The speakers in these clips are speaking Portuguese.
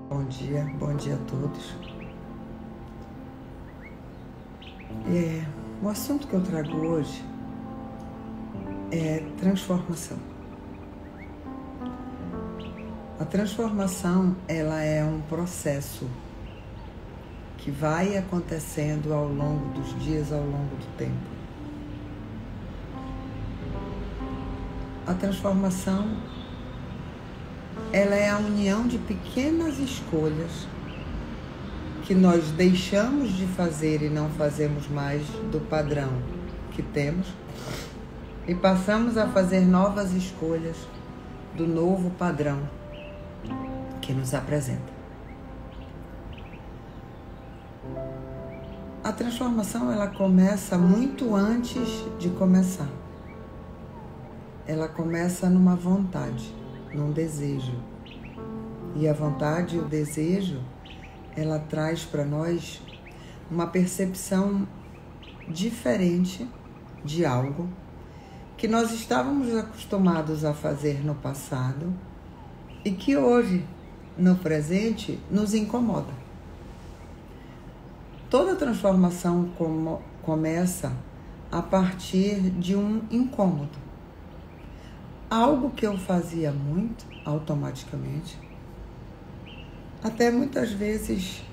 Bom dia a todos. O assunto que eu trago hoje é transformação. A transformação, ela é um processo que vai acontecendo ao longo dos dias, ao longo do tempo. A transformação, ela é a união de pequenas escolhas que nós deixamos de fazer e não fazemos mais do padrão que temos e passamos a fazer novas escolhas do novo padrão que nos apresenta. A transformação, ela começa muito antes de começar. Ela começa numa vontade, num desejo. E a vontade e o desejo, ela traz para nós uma percepção diferente de algo que nós estávamos acostumados a fazer no passado e que hoje, no presente, nos incomoda. Toda transformação começa a partir de um incômodo. Algo que eu fazia muito automaticamente, até muitas vezes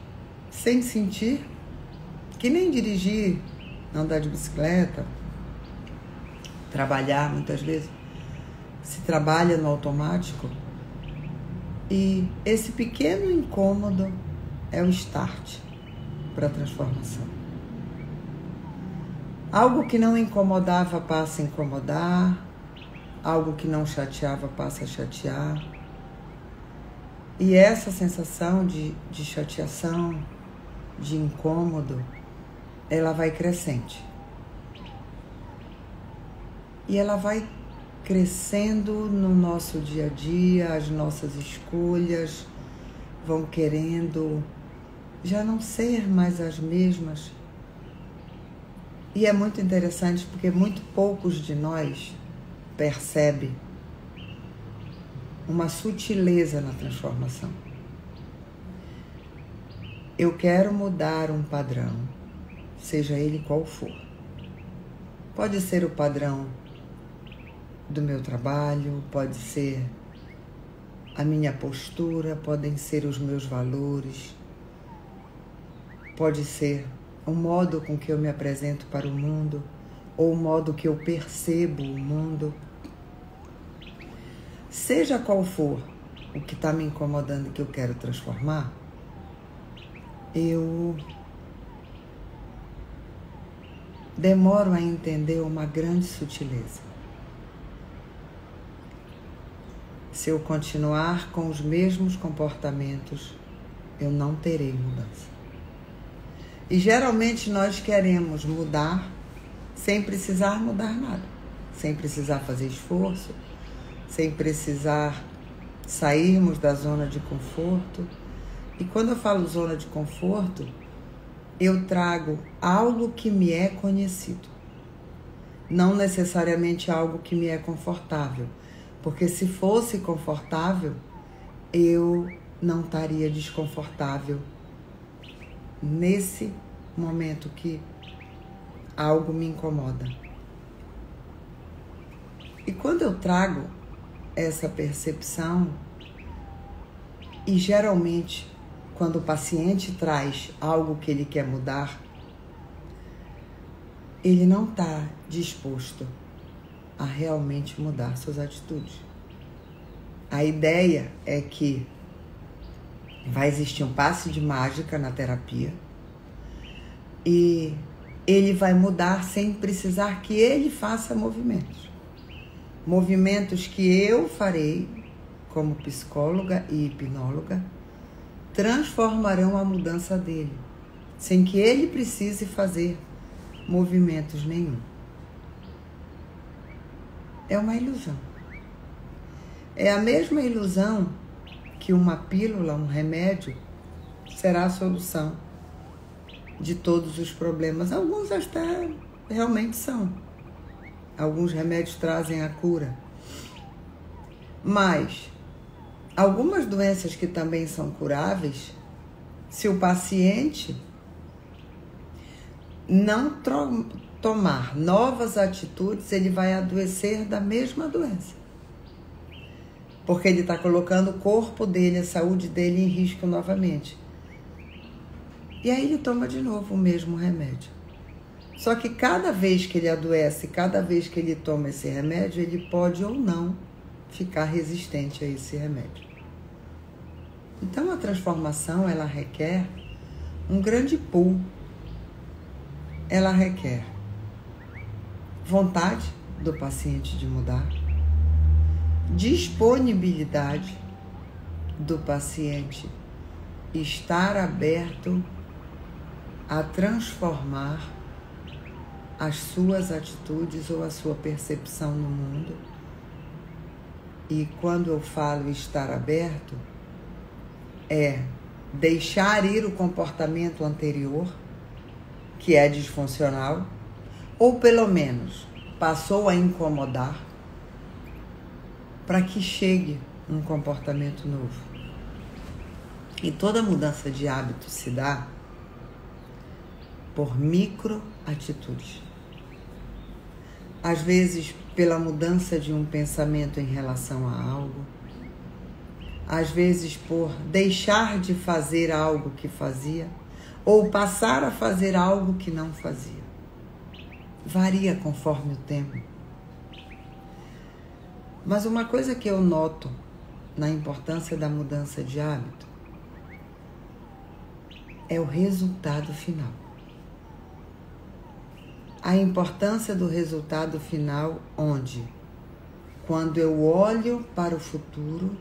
sem sentir, que nem dirigir, andar de bicicleta, trabalhar, muitas vezes se trabalha no automático, e esse pequeno incômodo é o start para a transformação. Algo que não incomodava passa a incomodar, algo que não chateava passa a chatear. E essa sensação de chateação, de incômodo, ela vai crescente. E ela vai crescendo no nosso dia a dia, as nossas escolhas vão querendo já não ser mais as mesmas. E é muito interessante porque muito poucos de nós percebem uma sutileza na transformação. Eu quero mudar um padrão, seja ele qual for. Pode ser o padrão do meu trabalho, pode ser a minha postura, podem ser os meus valores, pode ser o modo com que eu me apresento para o mundo, ou o modo que eu percebo o mundo. Seja qual for o que está me incomodando e que eu quero transformar, eu demoro a entender uma grande sutileza. Se eu continuar com os mesmos comportamentos, eu não terei mudança. E geralmente nós queremos mudar sem precisar mudar nada, sem precisar fazer esforço, sem precisar sairmos da zona de conforto. E quando eu falo zona de conforto, eu trago algo que me é conhecido, não necessariamente algo que me é confortável, porque se fosse confortável, eu não estaria desconfortável nesse momento que algo me incomoda. E quando eu trago essa percepção, e geralmente quando o paciente traz algo que ele quer mudar, ele não está disposto a realmente mudar suas atitudes. A ideia é que vai existir um passe de mágica na terapia e ele vai mudar sem precisar que ele faça movimentos. Movimentos que eu farei como psicóloga e hipnóloga transformarão a mudança dele, sem que ele precise fazer movimentos nenhum. É uma ilusão. É a mesma ilusão que uma pílula, um remédio, será a solução de todos os problemas. Alguns até realmente são. Alguns remédios trazem a cura. Mas Algumas doenças que também são curáveis, se o paciente não tomar novas atitudes, ele vai adoecer da mesma doença. Porque ele está colocando o corpo dele, a saúde dele em risco novamente. E aí ele toma de novo o mesmo remédio. Só que cada vez que ele adoece, cada vez que ele toma esse remédio, ele pode ou não ficar resistente a esse remédio. Então a transformação, ela requer um grande pulo. Ela requer vontade do paciente de mudar, disponibilidade do paciente estar aberto a transformar as suas atitudes ou a sua percepção no mundo. E quando eu falo estar aberto, é deixar ir o comportamento anterior, que é disfuncional, ou pelo menos passou a incomodar, para que chegue um comportamento novo. E toda mudança de hábito se dá por microatitudes. Às vezes, pela mudança de um pensamento em relação a algo, às vezes por deixar de fazer algo que fazia, ou passar a fazer algo que não fazia. Varia conforme o tempo. Mas uma coisa que eu noto na importância da mudança de hábito é o resultado final. A importância do resultado final, onde, quando eu olho para o futuro,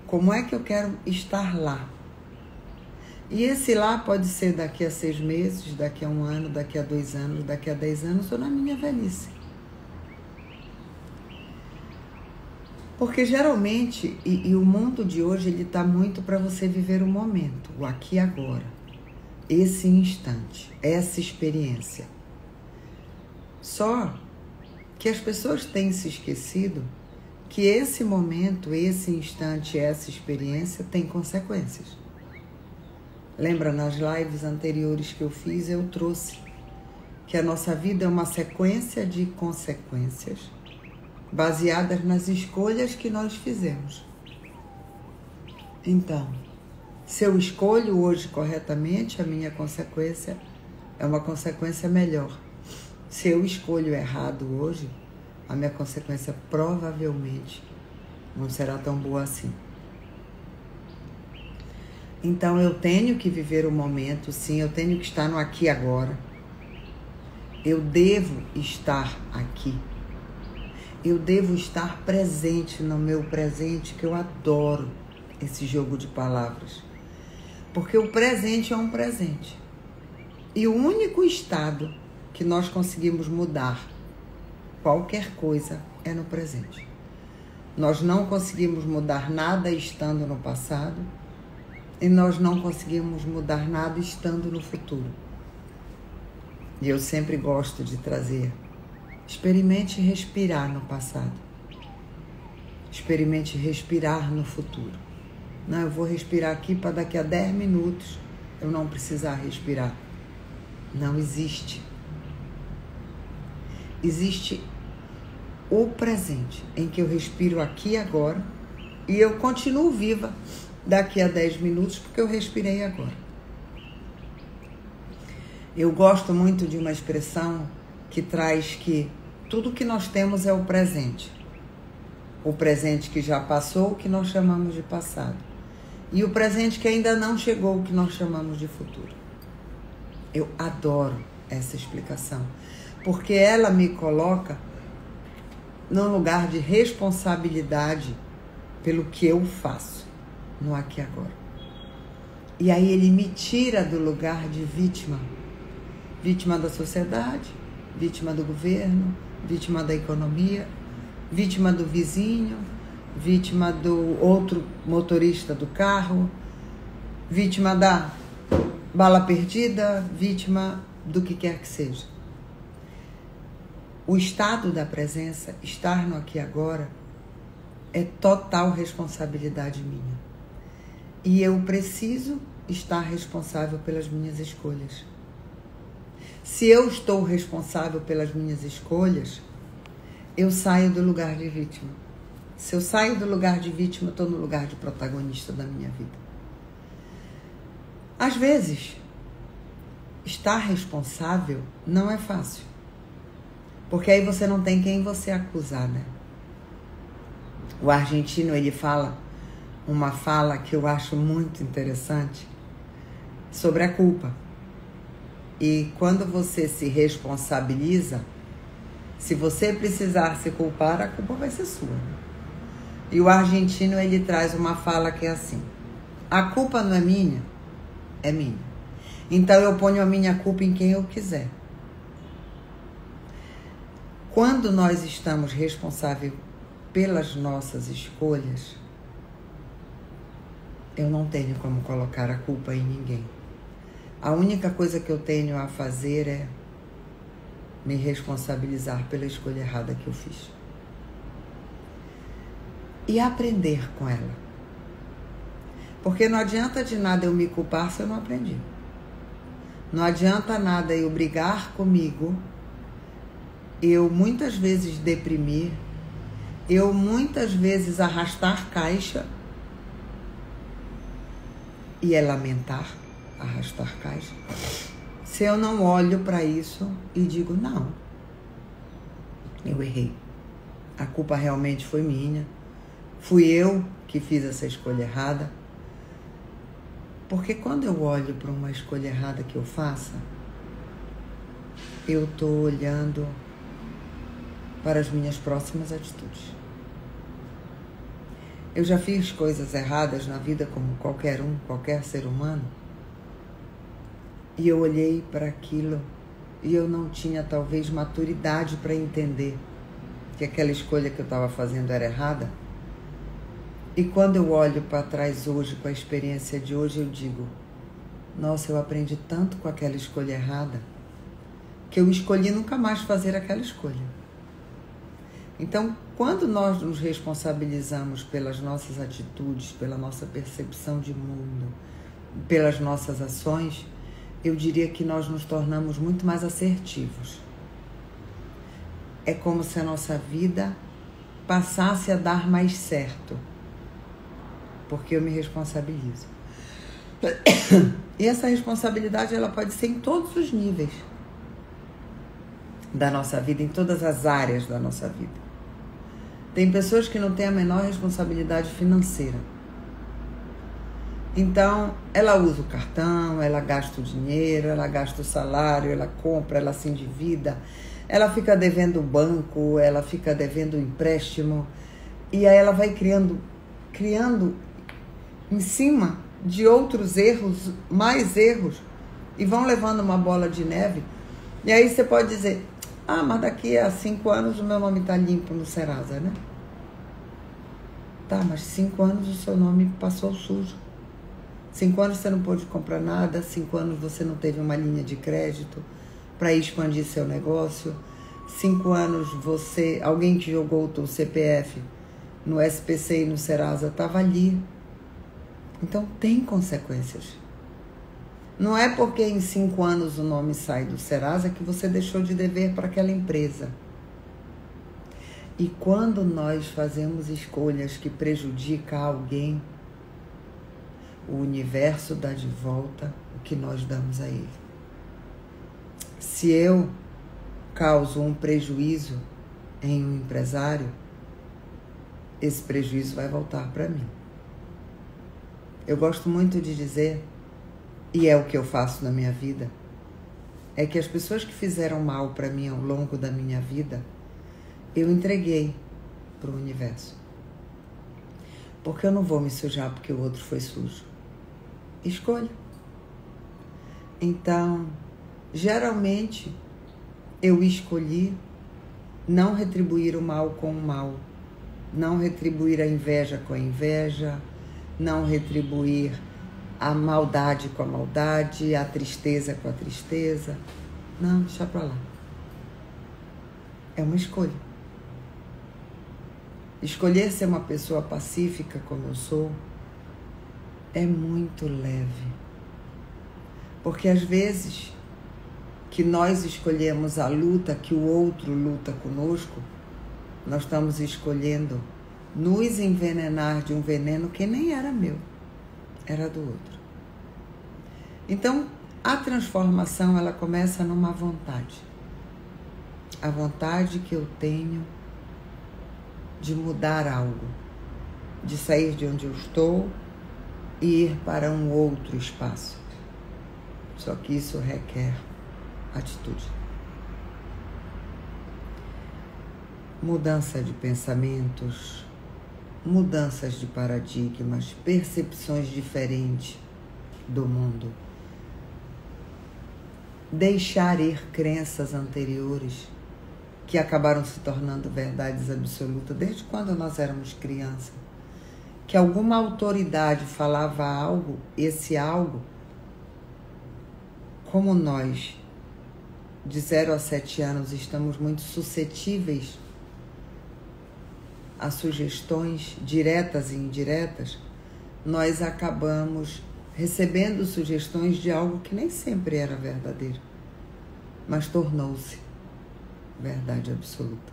como é que eu quero estar lá? E esse lá pode ser daqui a 6 meses, daqui a 1 ano, daqui a 2 anos, daqui a 10 anos ou na minha velhice. Porque geralmente, e o mundo de hoje, ele está muito para você viver o momento, o aqui e agora. Esse instante, essa experiência. Só que as pessoas têm se esquecido que esse momento, esse instante, essa experiência tem consequências. Lembra, nas lives anteriores que eu fiz, eu trouxe que a nossa vida é uma sequência de consequências baseadas nas escolhas que nós fizemos. Então, se eu escolho hoje corretamente, a minha consequência é uma consequência melhor. Se eu escolho errado hoje, a minha consequência provavelmente não será tão boa assim. Então eu tenho que viver o momento, sim, eu tenho que estar no aqui e agora. Eu devo estar aqui. Eu devo estar presente no meu presente, que eu adoro esse jogo de palavras. Porque o presente é um presente. E o único estado que nós conseguimos mudar qualquer coisa é no presente. Nós não conseguimos mudar nada estando no passado e nós não conseguimos mudar nada estando no futuro. E eu sempre gosto de trazer: experimente respirar no passado. Experimente respirar no futuro. Não, eu vou respirar aqui para daqui a 10 minutos eu não precisar respirar. Não existe. Existe o presente, em que eu respiro aqui e agora e eu continuo viva daqui a 10 minutos porque eu respirei agora. Eu gosto muito de uma expressão que traz que tudo que nós temos é o presente. O presente que já passou, o que nós chamamos de passado. E o presente que ainda não chegou, o que nós chamamos de futuro. Eu adoro essa explicação, porque ela me coloca num lugar de responsabilidade pelo que eu faço no aqui e agora. E aí ele me tira do lugar de vítima. Vítima da sociedade, vítima do governo, vítima da economia, vítima do vizinho, vítima do outro motorista do carro, vítima da bala perdida, vítima do que quer que seja. O estado da presença, estar no aqui e agora, é total responsabilidade minha. E eu preciso estar responsável pelas minhas escolhas. Se eu estou responsável pelas minhas escolhas, eu saio do lugar de vítima. Se eu saio do lugar de vítima, eu estou no lugar de protagonista da minha vida. Às vezes, estar responsável não é fácil. Porque aí você não tem quem você acusar, né? O argentino, ele fala uma fala que eu acho muito interessante sobre a culpa. E quando você se responsabiliza, se você precisar se culpar, a culpa vai ser sua. E o argentino, ele traz uma fala que é assim: a culpa não é minha, é minha. Então eu ponho a minha culpa em quem eu quiser. Quando nós estamos responsáveis pelas nossas escolhas, eu não tenho como colocar a culpa em ninguém. A única coisa que eu tenho a fazer é me responsabilizar pela escolha errada que eu fiz. E aprender com ela. Porque não adianta de nada eu me culpar se eu não aprendi. Não adianta nada eu brigar comigo, eu muitas vezes deprimir, eu muitas vezes arrastar caixa, e é lamentar arrastar caixa, se eu não olho para isso e digo, não, eu errei, a culpa realmente foi minha, fui eu que fiz essa escolha errada. Porque quando eu olho para uma escolha errada que eu faça, eu estou olhando para as minhas próximas atitudes. Eu já fiz coisas erradas na vida como qualquer ser humano, e eu olhei para aquilo e eu não tinha talvez maturidade para entender que aquela escolha que eu estava fazendo era errada. E quando eu olho para trás hoje, com a experiência de hoje, eu digo, nossa, eu aprendi tanto com aquela escolha errada, que eu escolhi nunca mais fazer aquela escolha. Então, quando nós nos responsabilizamos pelas nossas atitudes, pela nossa percepção de mundo, pelas nossas ações, eu diria que nós nos tornamos muito mais assertivos. É como se a nossa vida passasse a dar mais certo, porque eu me responsabilizo. E essa responsabilidade, ela pode ser em todos os níveis da nossa vida, em todas as áreas da nossa vida. Tem pessoas que não têm a menor responsabilidade financeira. Então, ela usa o cartão, ela gasta o dinheiro, ela gasta o salário, ela compra, ela se endivida, ela fica devendo o banco, ela fica devendo o empréstimo, e aí ela vai criando em cima de outros erros, mais erros, e vão levando uma bola de neve. E aí você pode dizer, mas daqui a 5 anos o meu nome está limpo no Serasa, né? Tá, mas 5 anos o seu nome passou sujo. 5 anos você não pôde comprar nada, 5 anos você não teve uma linha de crédito para expandir seu negócio, 5 anos alguém que jogou o teu CPF no SPC e no Serasa estava ali. Então tem consequências. Não é porque em 5 anos o nome sai do Serasa que você deixou de dever para aquela empresa. E quando nós fazemos escolhas que prejudicam alguém, o universo dá de volta o que nós damos a ele. Se eu causo um prejuízo em um empresário, esse prejuízo vai voltar para mim. Eu gosto muito de dizer, e é o que eu faço na minha vida, é que as pessoas que fizeram mal para mim ao longo da minha vida, eu entreguei para o universo. Porque eu não vou me sujar porque o outro foi sujo. Escolha. Então, geralmente, eu escolhi não retribuir o mal com o mal, não retribuir a inveja com a inveja, não retribuir a maldade com a maldade, a tristeza com a tristeza. Não, deixa pra lá. É uma escolha. Escolher ser uma pessoa pacífica como eu sou é muito leve. Porque às vezes que nós escolhemos a luta, que o outro luta conosco, nós estamos escolhendo nos envenenar de um veneno que nem era meu, era do outro. Então, a transformação, ela começa numa vontade. A vontade que eu tenho de mudar algo, de sair de onde eu estou e ir para um outro espaço. Só que isso requer atitude. Mudança de pensamentos, mudanças de paradigmas, percepções diferentes do mundo. Deixar ir crenças anteriores que acabaram se tornando verdades absolutas desde quando nós éramos crianças. Que alguma autoridade falava algo, esse algo, como nós, de 0 a 7 anos, estamos muito suscetíveis a sugestões diretas e indiretas, nós acabamos recebendo sugestões de algo que nem sempre era verdadeiro, mas tornou-se verdade absoluta.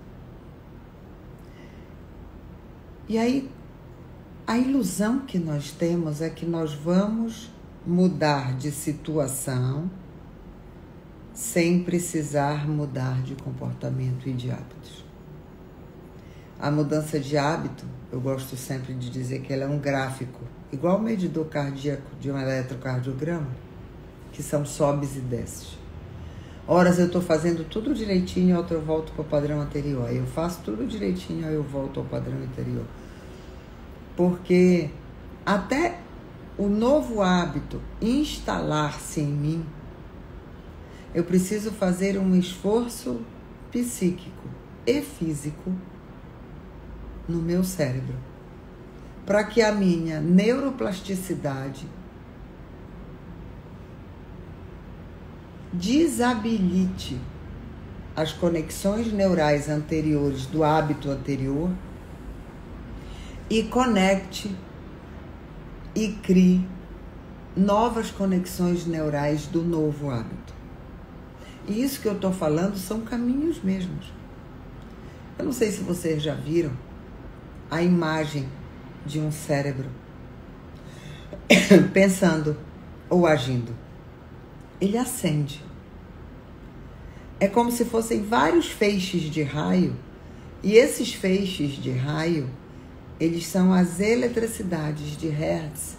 E aí, a ilusão que nós temos é que nós vamos mudar de situação sem precisar mudar de comportamento e de hábitos. A mudança de hábito, eu gosto sempre de dizer que ela é um gráfico, igual o medidor cardíaco de um eletrocardiograma, que são sobes e desces. Horas eu estou fazendo tudo direitinho, outra eu volto para o padrão anterior. Aí eu faço tudo direitinho, aí eu volto ao padrão anterior. Porque até o novo hábito instalar-se em mim, eu preciso fazer um esforço psíquico e físico no meu cérebro, para que a minha neuroplasticidade desabilite as conexões neurais anteriores do hábito anterior e conecte e crie novas conexões neurais do novo hábito. E isso que eu estou falando são caminhos mesmos. Eu não sei se vocês já viram a imagem de um cérebro pensando ou agindo. Ele acende. É como se fossem vários feixes de raio, e esses feixes de raio, eles são as eletricidades de Hertz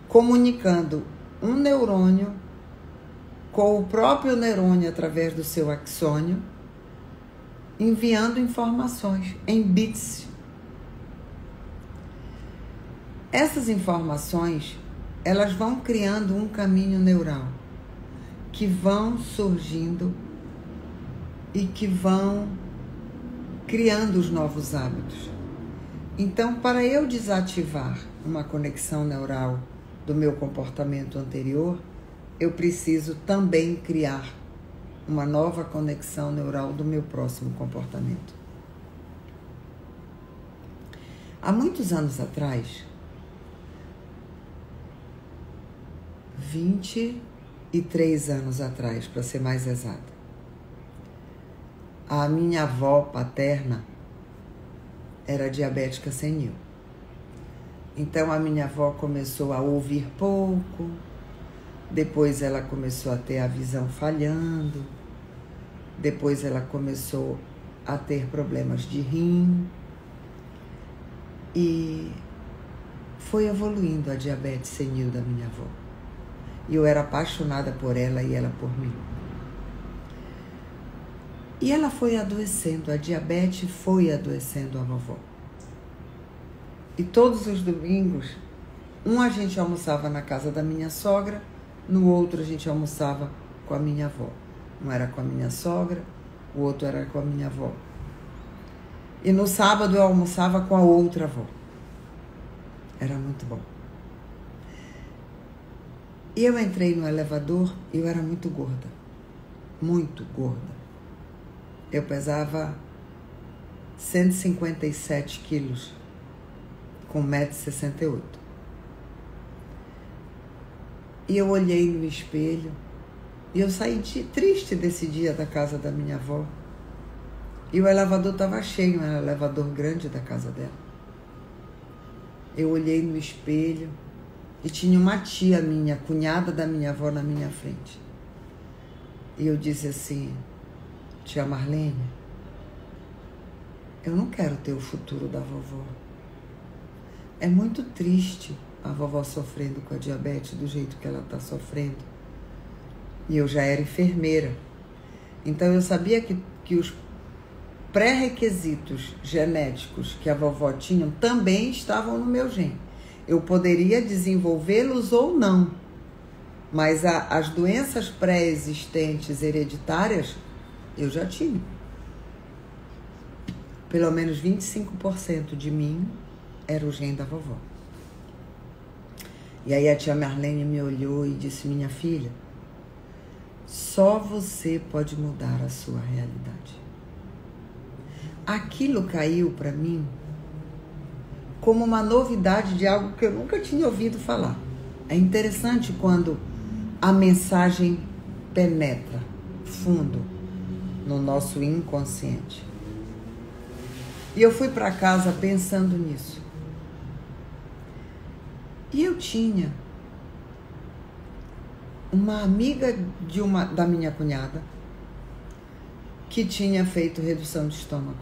comunicando um neurônio com o próprio neurônio através do seu axônio, enviando informações em bits. Essas informações, elas vão criando um caminho neural, que vão surgindo e que vão criando os novos hábitos. Então, para eu desativar uma conexão neural do meu comportamento anterior, eu preciso também criar uma nova conexão neural do meu próximo comportamento. Há muitos anos atrás, 23 anos atrás, para ser mais exata, a minha avó paterna era diabética senil. Então a minha avó começou a ouvir pouco, depois ela começou a ter a visão falhando, depois ela começou a ter problemas de rim e foi evoluindo a diabetes senil da minha avó. E eu era apaixonada por ela e ela por mim. E ela foi adoecendo, a diabetes foi adoecendo a vovó. E todos os domingos, a gente almoçava na casa da minha sogra, no outro a gente almoçava com a minha avó. Um era com a minha sogra, o outro era com a minha avó. E no sábado eu almoçava com a outra avó. Era muito bom. E eu entrei no elevador e eu era muito gorda. Muito gorda. Eu pesava 157 quilos, com 1,68 m. E eu olhei no espelho e eu saí triste desse dia da casa da minha avó. E o elevador estava cheio, era o elevador grande da casa dela. Eu olhei no espelho e tinha uma tia minha, cunhada da minha avó, na minha frente. E eu disse assim: tia Marlene, eu não quero ter o futuro da vovó. É muito triste a vovó sofrendo com a diabetes do jeito que ela está sofrendo. E eu já era enfermeira. Então eu sabia que os pré-requisitos genéticos que a vovó tinha também estavam no meu gene. Eu poderia desenvolvê-los ou não, mas as doenças pré-existentes hereditárias eu já tinha. Pelo menos 25% de mim era o gene da vovó. E aí a tia Marlene me olhou e disse: minha filha, só você pode mudar a sua realidade. Aquilo caiu para mim como uma novidade de algo que eu nunca tinha ouvido falar. É interessante quando a mensagem penetra fundo no nosso inconsciente. E eu fui para casa pensando nisso. E eu tinha uma amiga da minha cunhada que tinha feito redução de estômago.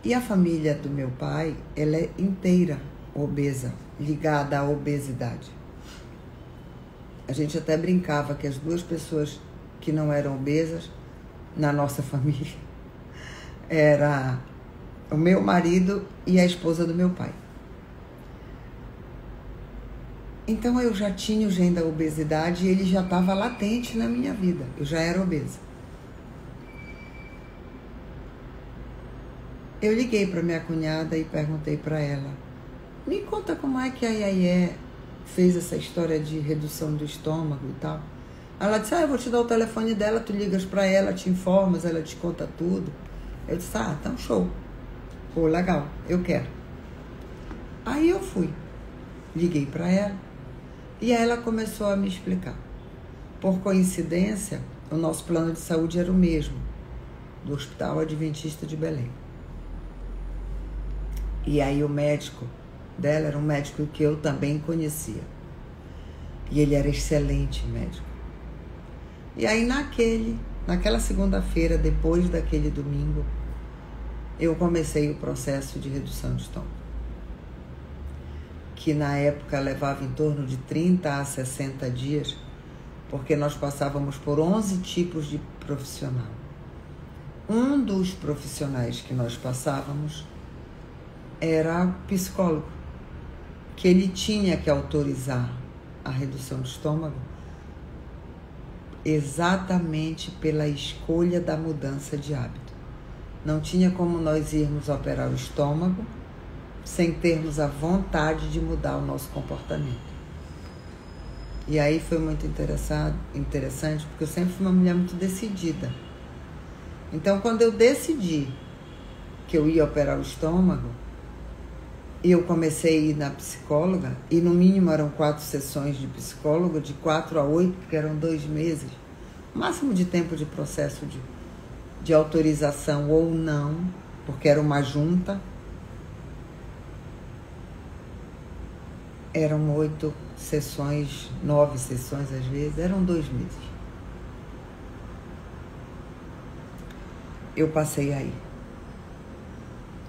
E a família do meu pai, ela é inteira obesa, ligada à obesidade. A gente até brincava que as duas pessoas que não eram obesas na nossa família era o meu marido e a esposa do meu pai. Então eu já tinha o gene da obesidade e ele já estava latente na minha vida. Eu já era obesa. Eu liguei para minha cunhada e perguntei para ela: me conta como é que a Yayé fez essa história de redução do estômago e tal. Ela disse: eu vou te dar o telefone dela, tu ligas para ela, te informas, ela te conta tudo. Eu disse: então show. Pô, legal, eu quero. Aí eu fui, liguei para ela e aí ela começou a me explicar. Por coincidência, o nosso plano de saúde era o mesmo, do Hospital Adventista de Belém. E aí o médico dela era um médico que eu também conhecia. E ele era excelente médico. E aí naquela segunda-feira, depois daquele domingo, eu comecei o processo de redução de estômago, que na época levava em torno de 30 a 60 dias, porque nós passávamos por 11 tipos de profissional. Um dos profissionais que nós passávamos era psicólogo, que ele tinha que autorizar a redução do estômago exatamente pela escolha da mudança de hábito. Não tinha como nós irmos operar o estômago sem termos a vontade de mudar o nosso comportamento. E aí foi muito interessante, porque eu sempre fui uma mulher muito decidida. Então, quando eu decidi que eu ia operar o estômago, eu comecei a ir na psicóloga, e no mínimo eram 4 sessões de psicólogo, de 4 a 8, porque eram 2 meses. O máximo de tempo de processo de autorização ou não, porque era uma junta. Eram 8 sessões, 9 sessões às vezes, eram 2 meses. Eu passei aí.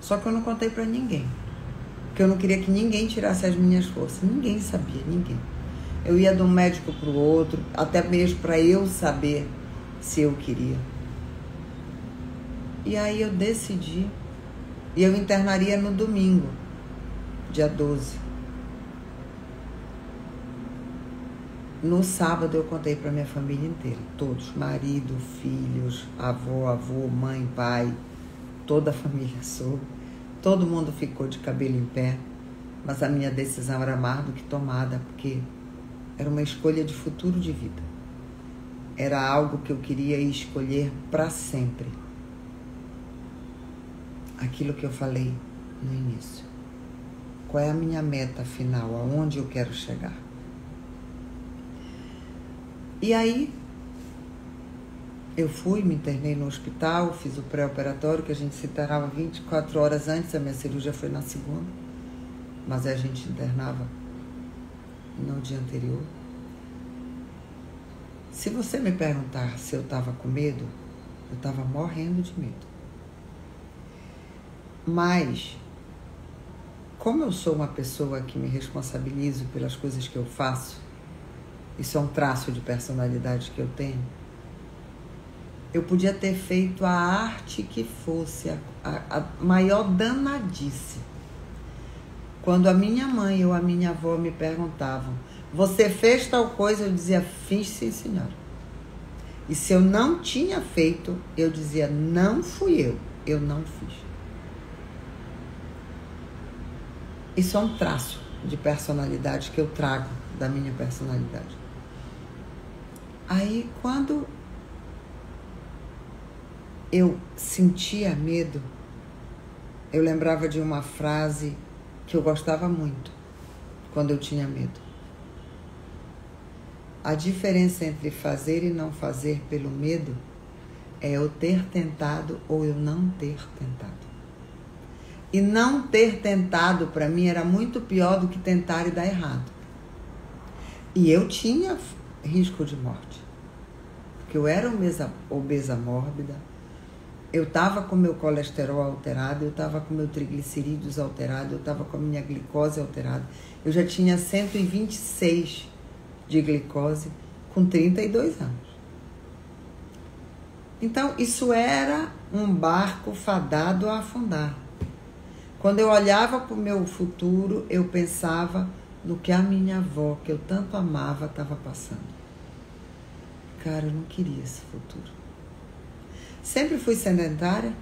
Só que eu não contei pra ninguém, porque eu não queria que ninguém tirasse as minhas forças. Ninguém sabia, ninguém. Eu ia de um médico pro outro, até mesmo para eu saber se eu queria. E aí eu decidi, e eu internaria no domingo, dia 12. No sábado eu contei para minha família inteira, todos, marido, filhos, avô, mãe, pai, toda a família soube. Todo mundo ficou de cabelo em pé, mas a minha decisão era mais do que tomada, porque era uma escolha de futuro de vida. Era algo que eu queria escolher para sempre. aquilo que eu falei no início. Qual é a minha meta final? Aonde eu quero chegar? E aí, eu fui, me internei no hospital, fiz o pré-operatório, que a gente se internava 24 horas antes, a minha cirurgia foi na segunda, mas a gente internava no dia anterior. Se você me perguntar se eu estava com medo, eu estava morrendo de medo. Mas, como eu sou uma pessoa que me responsabilizo pelas coisas que eu faço, isso é um traço de personalidade que eu tenho, eu podia ter feito a arte que fosse, a maior danadice. Quando a minha mãe ou a minha avó me perguntavam, você fez tal coisa? Eu dizia, fiz sim, senhora. E se eu não tinha feito, eu dizia, não fui eu não fiz. Isso é um traço de personalidade que eu trago da minha personalidade. Aí, quando eu sentia medo, eu lembrava de uma frase que eu gostava muito quando eu tinha medo. A diferença entre fazer e não fazer pelo medo é eu ter tentado ou eu não ter tentado. E não ter tentado, para mim, era muito pior do que tentar e dar errado. E eu tinha risco de morte. Porque eu era obesa mórbida, eu estava com meu colesterol alterado, eu estava com meu triglicerídeos alterado, eu estava com a minha glicose alterada. Eu já tinha 126 de glicose com 32 anos. Então, isso era um barco fadado a afundar. Quando eu olhava para o meu futuro, eu pensava no que a minha avó, que eu tanto amava, estava passando. Cara, eu não queria esse futuro. Sempre fui sedentária.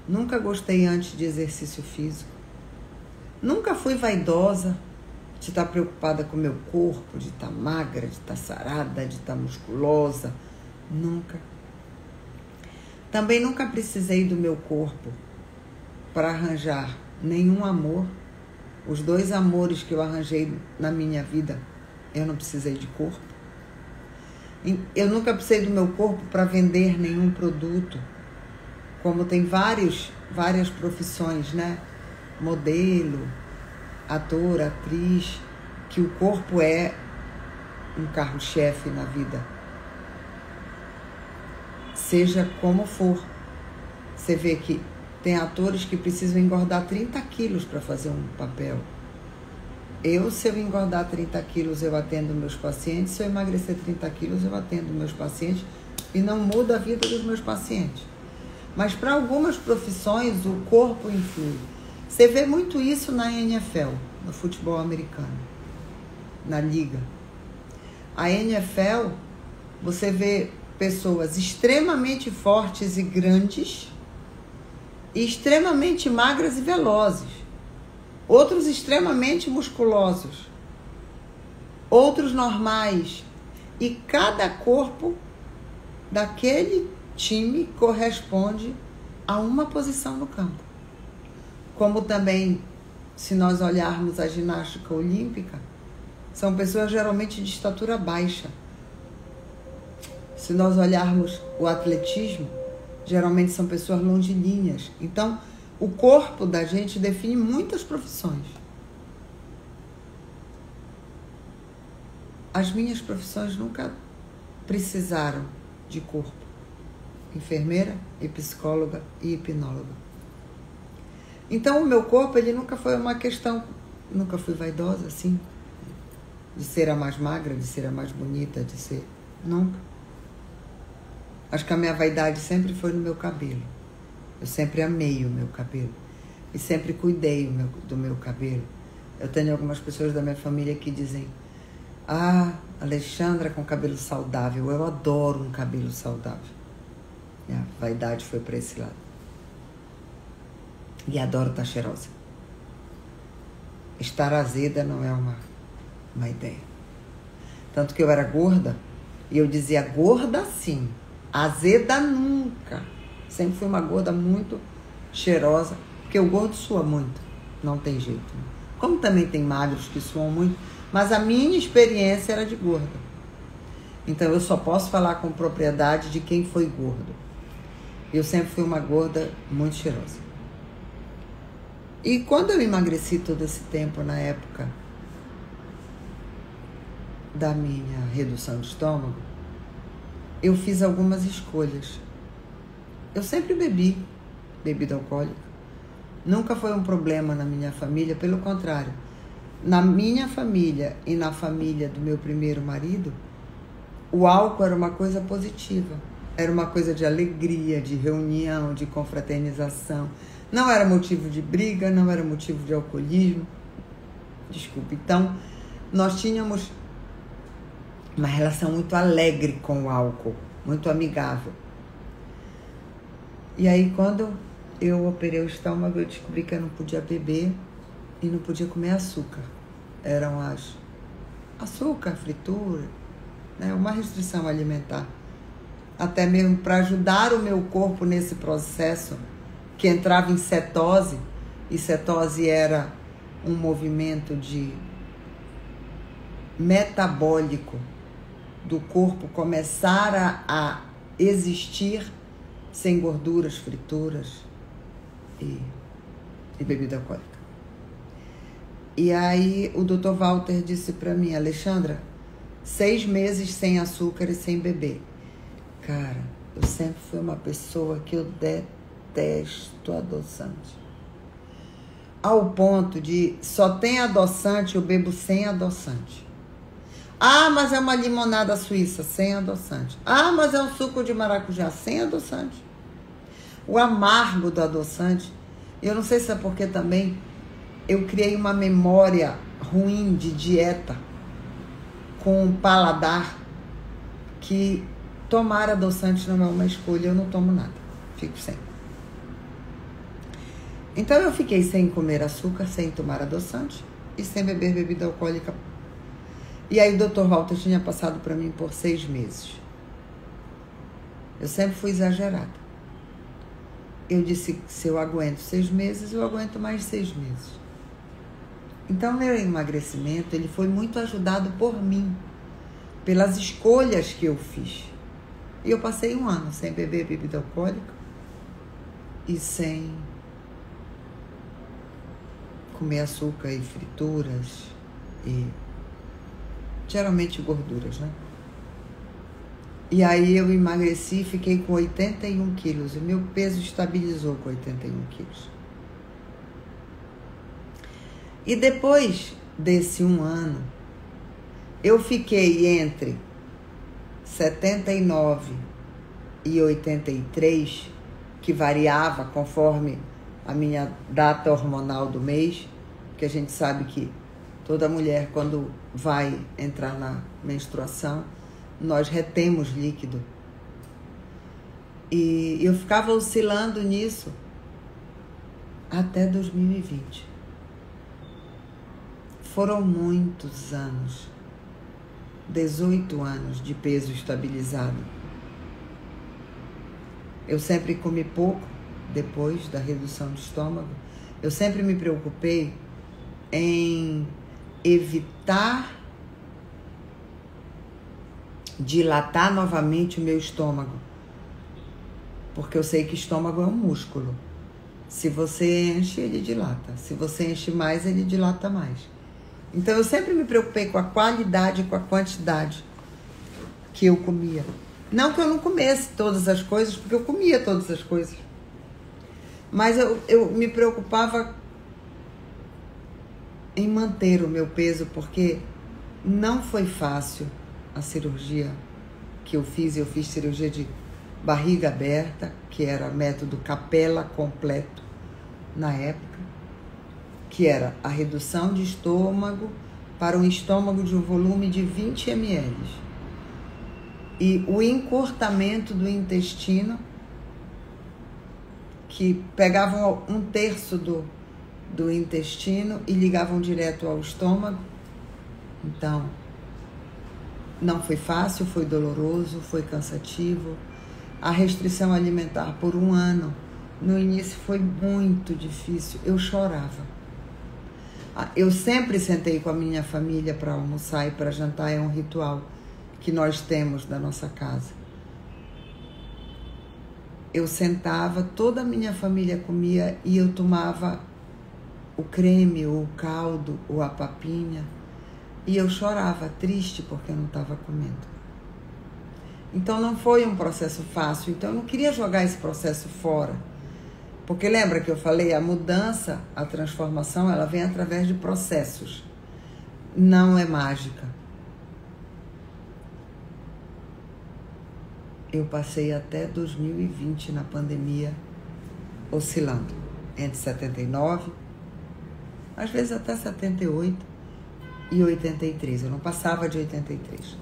Nunca gostei antes de exercício físico. Nunca fui vaidosa, de estar preocupada com o meu corpo, de estar magra, de estar sarada, de estar musculosa. Nunca. Também nunca precisei do meu corpo para arranjar nenhum amor. Os 2 amores que eu arranjei na minha vida, eu não precisei de corpo. Eu nunca precisei do meu corpo para vender nenhum produto. Como tem várias profissões, né? Modelo, ator, atriz, que o corpo é um carro-chefe na vida. Seja como for. Você vê que tem atores que precisam engordar 30 quilos para fazer um papel. Se eu engordar 30 quilos, eu atendo meus pacientes. Se eu emagrecer 30 quilos, eu atendo meus pacientes. E não muda a vida dos meus pacientes. Mas para algumas profissões, o corpo influi. Você vê muito isso na NFL, no futebol americano, na liga. A NFL, você vê pessoas extremamente fortes e grandes, e extremamente magras e velozes. Outros extremamente musculosos. Outros normais. E cada corpo daquele time corresponde a uma posição no campo. Como também, se nós olharmos a ginástica olímpica, são pessoas geralmente de estatura baixa. Se nós olharmos o atletismo, geralmente são pessoas longilíneas. Então, o corpo da gente define muitas profissões. As minhas profissões nunca precisaram de corpo. Enfermeira e psicóloga e hipnóloga. Então, o meu corpo, ele nunca foi uma questão... Nunca fui vaidosa, assim. De ser a mais magra, de ser a mais bonita, de ser... Nunca. Acho que a minha vaidade sempre foi no meu cabelo. Eu sempre amei o meu cabelo. E sempre cuidei do meu cabelo. Eu tenho algumas pessoas da minha família que dizem: ah, Alexandra com cabelo saudável. Eu adoro um cabelo saudável. Minha vaidade foi para esse lado. E adoro estar cheirosa. Estar azeda não é uma ideia. Tanto que eu era gorda, e eu dizia gorda sim, azeda nunca. Sempre fui uma gorda muito cheirosa, porque o gordo sua muito, não tem jeito. Né? Como também tem magros que suam muito, mas a minha experiência era de gorda. Então eu só posso falar com propriedade de quem foi gordo. Eu sempre fui uma gorda muito cheirosa. E quando eu emagreci todo esse tempo, na época da minha redução de estômago, eu fiz algumas escolhas. Eu sempre bebi bebida alcoólica. Nunca foi um problema na minha família, pelo contrário. Na minha família e na família do meu primeiro marido, o álcool era uma coisa positiva. Era uma coisa de alegria, de reunião, de confraternização. Não era motivo de briga, não era motivo de alcoolismo. Desculpe. Então, nós tínhamos uma relação muito alegre com o álcool, muito amigável. E aí, quando eu operei o estômago, eu descobri que eu não podia beber e não podia comer açúcar. Eram açúcar, fritura, né? Uma restrição alimentar. Até mesmo para ajudar o meu corpo nesse processo que entrava em cetose, e cetose era um movimento de metabólico do corpo começar a existir sem gorduras, frituras e bebida alcoólica. E aí o Dr. Walter disse para mim: Alexandra, 6 meses sem açúcar e sem beber. Cara, eu sempre fui uma pessoa que eu detesto adoçante. Ao ponto de só tem adoçante, eu bebo sem adoçante. Ah, mas é uma limonada suíça, sem adoçante. Ah, mas é um suco de maracujá, sem adoçante. O amargo do adoçante, eu não sei se é porque também eu criei uma memória ruim de dieta com um paladar que tomar adoçante não é uma escolha, eu não tomo nada, fico sem. Então eu fiquei sem comer açúcar, sem tomar adoçante e sem beber bebida alcoólica. E aí o Dr. Walter tinha passado para mim por 6 meses. Eu sempre fui exagerada. Eu disse, se eu aguento 6 meses, eu aguento mais 6 meses. Então meu emagrecimento, ele foi muito ajudado por mim, pelas escolhas que eu fiz. E eu passei 1 ano sem beber bebida alcoólica e sem comer açúcar e frituras e geralmente gorduras, né? E aí eu emagreci e fiquei com 81 quilos. O meu peso estabilizou com 81 quilos. E depois desse 1 ano, eu fiquei entre 79 e 83, que variava conforme a minha data hormonal do mês, que a gente sabe que toda mulher, quando vai entrar na menstruação, nós retemos líquido. E eu ficava oscilando nisso até 2020. Foram muitos anos, 18 anos de peso estabilizado. Eu sempre comi pouco depois da redução de estômago. Eu sempre me preocupei em evitar dilatar novamente o meu estômago, porque eu sei que estômago é um músculo. Se você enche, ele dilata. Se você enche mais, ele dilata mais. Então eu sempre me preocupei com a qualidade e com a quantidade que eu comia. Não que eu não comesse todas as coisas, porque eu comia todas as coisas. Mas eu me preocupava em manter o meu peso, porque não foi fácil a cirurgia que eu fiz. Eu fiz cirurgia de barriga aberta, que era método Capella completo na época, que era a redução de estômago para um estômago de um volume de 20 ml. E o encurtamento do intestino, que pegavam 1/3 do intestino e ligavam direto ao estômago. Então, não foi fácil, foi doloroso, foi cansativo. A restrição alimentar por 1 ano No início foi muito difícil, eu chorava. Eu sempre sentei com a minha família para almoçar e para jantar, é um ritual que nós temos da nossa casa. Eu sentava, toda a minha família comia e eu tomava o creme, ou o caldo, ou a papinha, e eu chorava, triste porque eu não estava comendo. Então não foi um processo fácil, então eu não queria jogar esse processo fora. Porque lembra que eu falei, a mudança, a transformação, ela vem através de processos. Não é mágica. Eu passei até 2020 na pandemia, oscilando entre 79, às vezes até 78 e 83. Eu não passava de 83.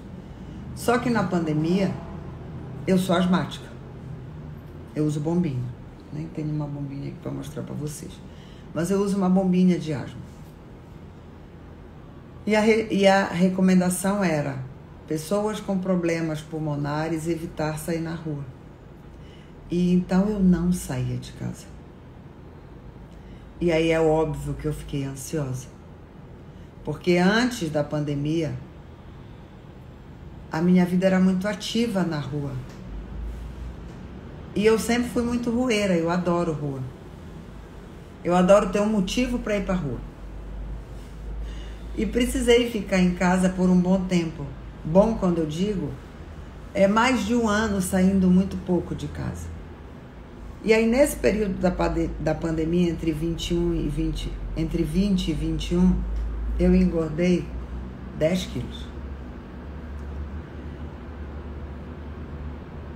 Só que na pandemia, eu sou asmática. Eu uso bombinha. Nem tenho uma bombinha aqui para mostrar para vocês. Mas eu uso uma bombinha de asma. E a recomendação era: pessoas com problemas pulmonares evitar sair na rua. E então eu não saía de casa. E aí é óbvio que eu fiquei ansiosa. Porque antes da pandemia, a minha vida era muito ativa na rua. E eu sempre fui muito rueira, eu adoro rua. Eu adoro ter um motivo para ir para a rua. E precisei ficar em casa por um bom tempo. Bom, quando eu digo, é mais de um ano saindo muito pouco de casa. E aí, nesse período da pandemia, entre 20 e 21, eu engordei 10 quilos.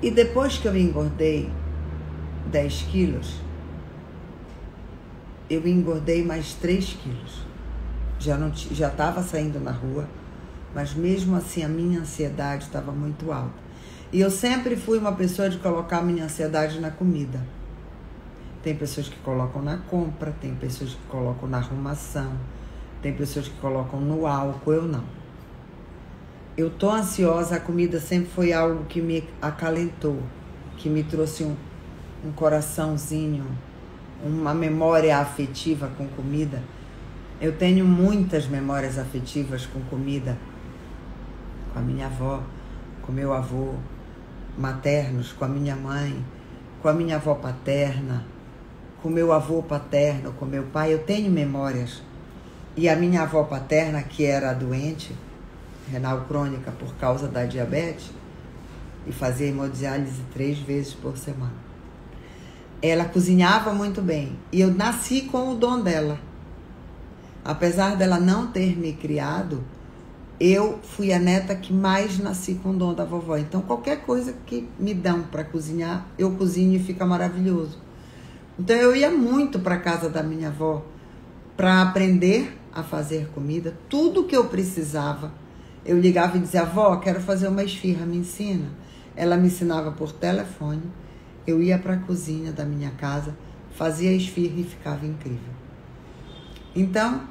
E depois que eu engordei 10 quilos, eu engordei mais 3 quilos. Já estava saindo na rua, mas mesmo assim a minha ansiedade estava muito alta. E eu sempre fui uma pessoa de colocar a minha ansiedade na comida. Tem pessoas que colocam na compra, tem pessoas que colocam na arrumação, tem pessoas que colocam no álcool, eu não. Eu tô ansiosa, a comida sempre foi algo que me acalentou, que me trouxe um coraçãozinho, uma memória afetiva com comida. Eu tenho muitas memórias afetivas com comida, com a minha avó, com meu avô maternos, com a minha mãe, com a minha avó paterna, com meu avô paterno, com meu pai. Eu tenho memórias. E a minha avó paterna, que era doente, renal crônica por causa da diabetes, e fazia hemodiálise 3 vezes por semana. Ela cozinhava muito bem. E eu nasci com o dom dela. Apesar dela não ter me criado, eu fui a neta que mais nasci com o dom da vovó. Então, qualquer coisa que me dão para cozinhar, eu cozinho e fica maravilhoso. Então, eu ia muito para casa da minha avó para aprender a fazer comida. Tudo que eu precisava, eu ligava e dizia: avó, quero fazer uma esfirra, me ensina. Ela me ensinava por telefone. Eu ia para a cozinha da minha casa, fazia a esfirra e ficava incrível. Então,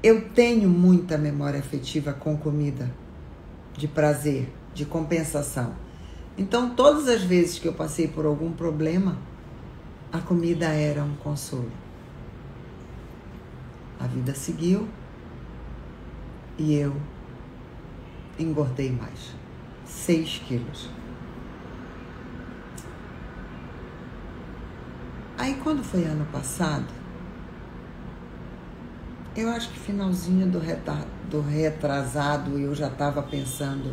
eu tenho muita memória afetiva com comida, de prazer, de compensação. Então, todas as vezes que eu passei por algum problema, a comida era um consolo. A vida seguiu e eu engordei mais, 6 quilos. Aí, quando foi ano passado, eu acho que finalzinho do retrasado, eu já estava pensando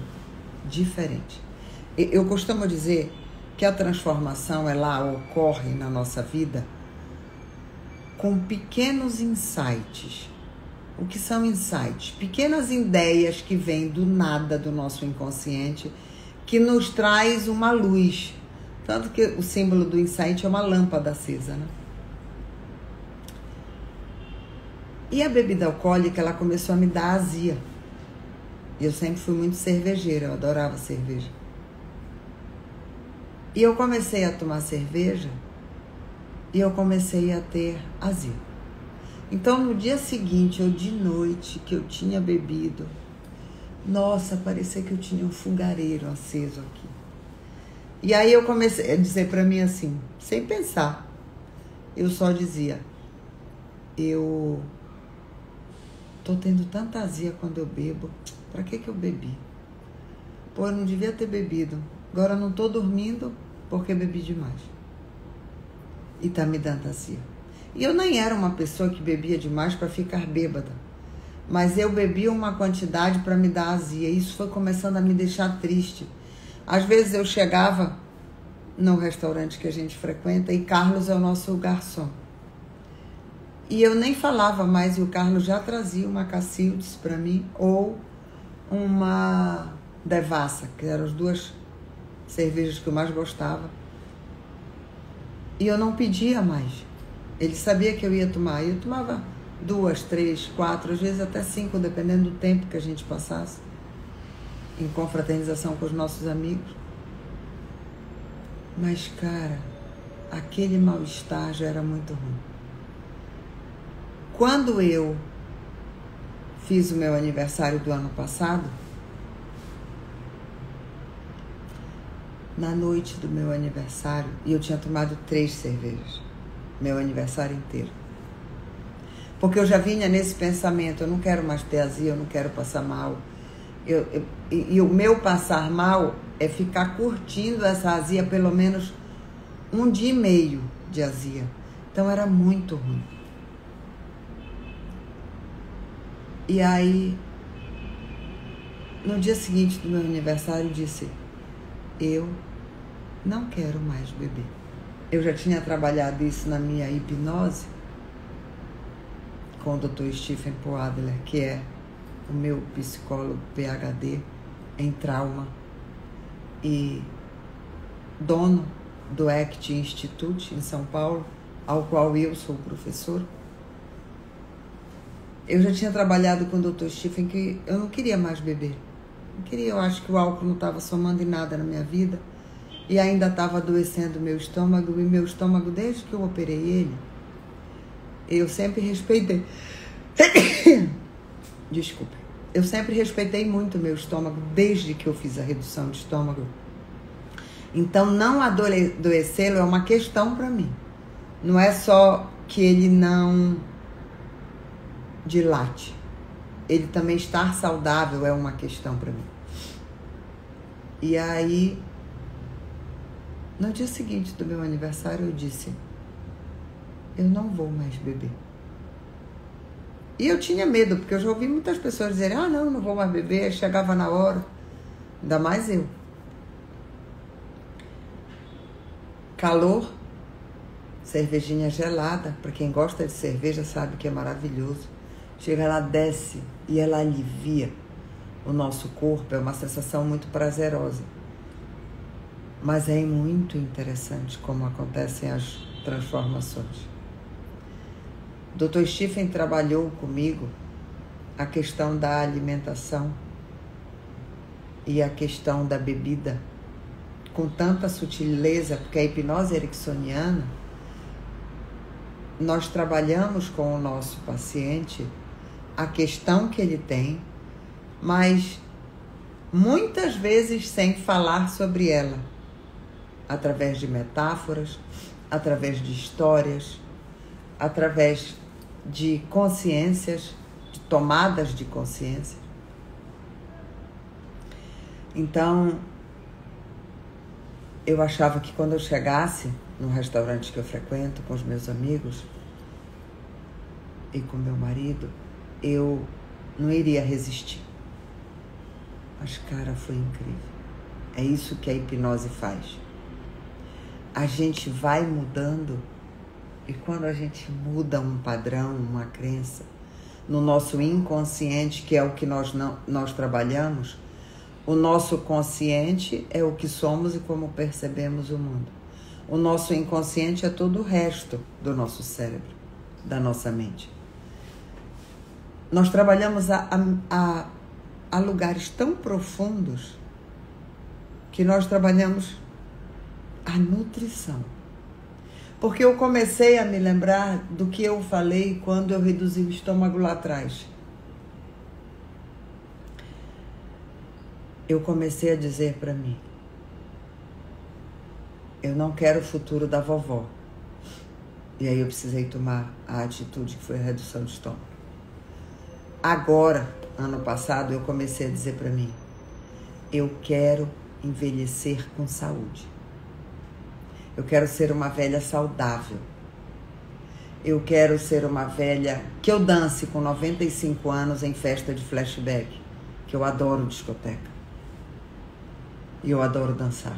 diferente. Eu costumo dizer que a transformação, ela ocorre na nossa vida com pequenos insights. O que são insights? Pequenas ideias que vêm do nada do nosso inconsciente, que nos traz uma luz. Tanto que o símbolo do insight é uma lâmpada acesa, né? E a bebida alcoólica, ela começou a me dar azia. Eu sempre fui muito cervejeira, eu adorava cerveja. E eu comecei a tomar cerveja e eu comecei a ter azia. Então, no dia seguinte, ou de noite, que eu tinha bebido, nossa, parecia que eu tinha um fogareiro aceso aqui. E aí eu comecei a dizer pra mim assim, sem pensar: eu só dizia, eu tô tendo tanta azia quando eu bebo, pra que eu bebi? Pô, eu não devia ter bebido, agora eu não tô dormindo porque bebi demais. E tá me dando azia. E eu nem era uma pessoa que bebia demais para ficar bêbada, mas eu bebia uma quantidade para me dar azia. Isso foi começando a me deixar triste. Às vezes eu chegava no restaurante que a gente frequenta e Carlos é o nosso garçom. E eu nem falava mais e o Carlos já trazia uma Cacildes para mim ou uma Devassa, que eram as duas cervejas que eu mais gostava. E eu não pedia mais. Ele sabia que eu ia tomar. E eu tomava 2, 3, 4, às vezes até 5, dependendo do tempo que a gente passasse em confraternização com os nossos amigos. Mas, cara, aquele mal-estar já era muito ruim. Quando eu fiz o meu aniversário do ano passado, na noite do meu aniversário, e eu tinha tomado 3 cervejas, meu aniversário inteiro. Porque eu já vinha nesse pensamento, eu não quero mais ter azia, eu não quero passar mal. E o meu passar mal é ficar curtindo essa azia pelo menos 1 dia e meio de azia. Então era muito ruim. E aí, no dia seguinte do meu aniversário, eu disse, eu não quero mais beber. Eu já tinha trabalhado isso na minha hipnose com o Dr. Stephen Poadler, que é o meu psicólogo PhD em trauma e dono do ACT Institute em São Paulo, ao qual eu sou professor. Eu já tinha trabalhado com o Dr. Stephen que eu não queria mais beber. Não queria, eu acho que o álcool não estava somando em nada na minha vida e ainda estava adoecendo o meu estômago, e meu estômago, desde que eu operei ele, eu sempre respeitei. Desculpa. Eu sempre respeitei muito o meu estômago, desde que eu fiz a redução de estômago. Então, não adoecê-lo é uma questão para mim. Não é só que ele não dilate. Ele também estar saudável é uma questão para mim. E aí, no dia seguinte do meu aniversário, eu disse, eu não vou mais beber. E eu tinha medo, porque eu já ouvi muitas pessoas dizerem, não vou mais beber, aí chegava na hora, ainda mais eu. Calor, cervejinha gelada, para quem gosta de cerveja sabe que é maravilhoso. Chega lá, desce e ela alivia o nosso corpo, é uma sensação muito prazerosa. Mas é muito interessante como acontecem as transformações. Dr. Stephen trabalhou comigo a questão da alimentação e a questão da bebida com tanta sutileza, porque a hipnose ericksoniana, nós trabalhamos com o nosso paciente a questão que ele tem, mas muitas vezes sem falar sobre ela, através de metáforas, através de histórias, através de consciências, de tomadas de consciência. Então, eu achava que quando eu chegasse no restaurante que eu frequento com os meus amigos e com meu marido, eu não iria resistir. Mas, cara, foi incrível. É isso que a hipnose faz. A gente vai mudando, e quando a gente muda um padrão, uma crença, no nosso inconsciente, que é o que nós trabalhamos, o nosso consciente é o que somos e como percebemos o mundo. O nosso inconsciente é todo o resto do nosso cérebro, da nossa mente. Nós trabalhamos a lugares tão profundos que nós trabalhamos a nutrição. Porque eu comecei a me lembrar do que eu falei quando eu reduzi o estômago lá atrás. Eu comecei a dizer para mim, eu não quero o futuro da vovó. E aí eu precisei tomar a atitude que foi a redução de estômago. Agora, ano passado, eu comecei a dizer para mim, eu quero envelhecer com saúde. Eu quero ser uma velha saudável. Eu quero ser uma velha que eu dance com 95 anos em festa de flashback, que eu adoro discoteca. E eu adoro dançar.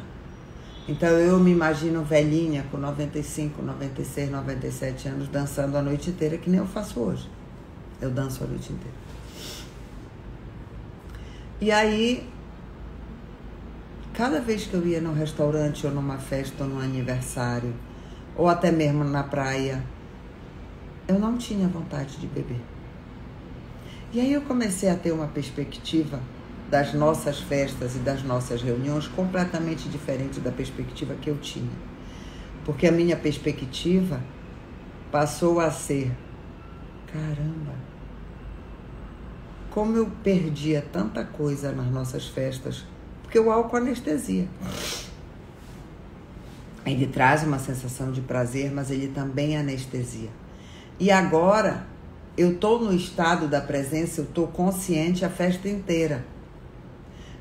Então eu me imagino velhinha com 95, 96, 97 anos dançando a noite inteira, que nem eu faço hoje. Eu danço a noite inteira. E aí, cada vez que eu ia num restaurante ou numa festa ou num aniversário, ou até mesmo na praia, eu não tinha vontade de beber. E aí eu comecei a ter uma perspectiva das nossas festas e das nossas reuniões completamente diferente da perspectiva que eu tinha. Porque a minha perspectiva passou a ser, caramba, como eu perdia tanta coisa nas nossas festas, porque o álcool anestesia. Ele traz uma sensação de prazer, mas ele também anestesia. E agora, eu estou no estado da presença, eu estou consciente a festa inteira.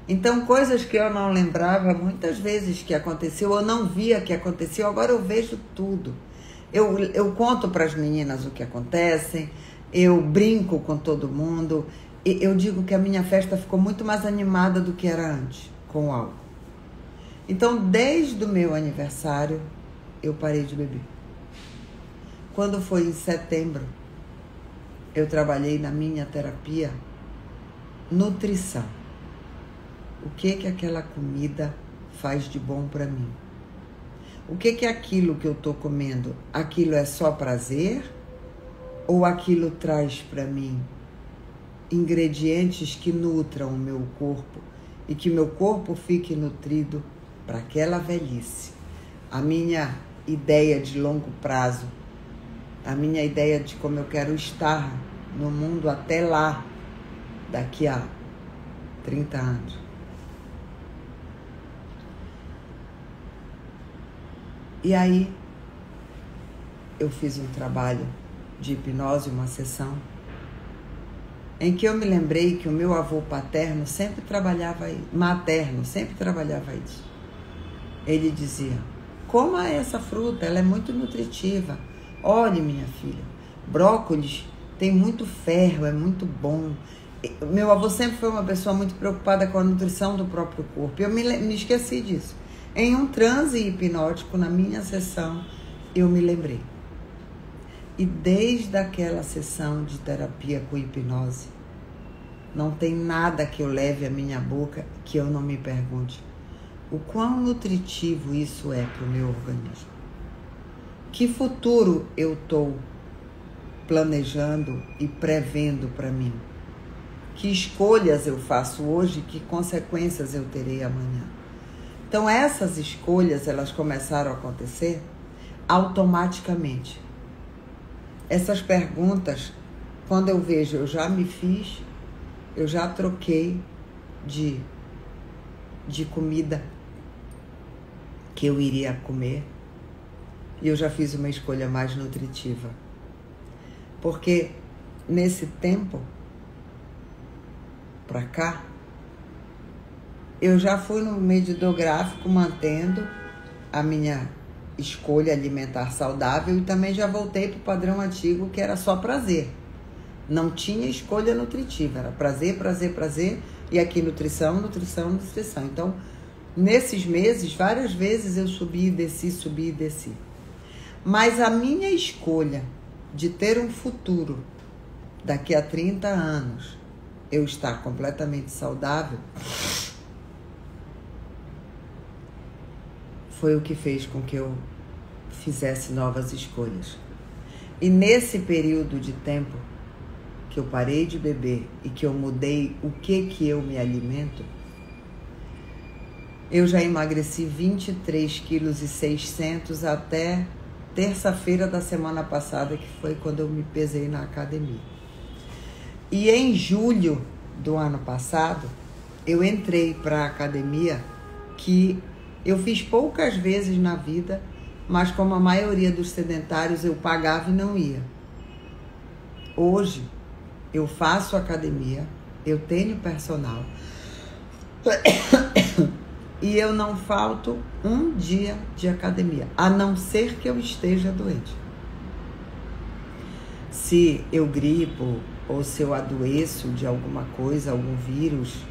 Então, coisas que eu não lembrava muitas vezes que aconteceu, eu não via que aconteceu, agora eu vejo tudo. Eu conto para as meninas o que acontece, eu brinco com todo mundo, eu digo que a minha festa ficou muito mais animada do que era antes, com o álcool. Então, desde o meu aniversário, eu parei de beber. Quando foi em setembro, eu trabalhei na minha terapia nutrição. O que aquela comida faz de bom para mim? O que aquilo que eu estou comendo, aquilo é só prazer? Ou aquilo traz para mim ingredientes que nutram o meu corpo e que meu corpo fique nutrido para aquela velhice? A minha ideia de longo prazo, a minha ideia de como eu quero estar no mundo até lá, daqui a 30 anos. E aí, eu fiz um trabalho de hipnose, uma sessão, em que eu me lembrei que o meu avô paterno sempre trabalhava, materno, sempre trabalhava isso. Ele dizia, coma essa fruta, ela é muito nutritiva. Olhe, minha filha, brócolis tem muito ferro, é muito bom. Meu avô sempre foi uma pessoa muito preocupada com a nutrição do próprio corpo. Eu me esqueci disso. Em um transe hipnótico, na minha sessão, eu me lembrei. E desde aquela sessão de terapia com hipnose, não tem nada que eu leve à minha boca que eu não me pergunte o quão nutritivo isso é para o meu organismo. Que futuro eu estou planejando e prevendo para mim? Que escolhas eu faço hoje, que consequências eu terei amanhã? Então essas escolhas, elas começaram a acontecer automaticamente. Essas perguntas, quando eu vejo, eu já me fiz, eu já troquei de comida que eu iria comer e eu já fiz uma escolha mais nutritiva. Porque nesse tempo pra cá, eu já fui no medidor gráfico mantendo a minha escolha alimentar saudável e também já voltei para o padrão antigo que era só prazer. Não tinha escolha nutritiva, era prazer, prazer, prazer e aqui nutrição, nutrição, nutrição. Então, nesses meses, várias vezes eu subi e desci, subi e desci. Mas a minha escolha de ter um futuro daqui a 30 anos, eu estar completamente saudável, foi o que fez com que eu fizesse novas escolhas. E nesse período de tempo que eu parei de beber e que eu mudei o que eu me alimento, eu já emagreci 23,6 kg até terça-feira da semana passada, que foi quando eu me pesei na academia. E em julho do ano passado, eu entrei para a academia, que eu fiz poucas vezes na vida mas como a maioria dos sedentários eu pagava e não ia. Hoje eu faço academia, eu tenho personal e eu não falto um dia de academia, a não ser que eu esteja doente. Se eu gripo ou se eu adoeço de alguma coisa, algum vírus,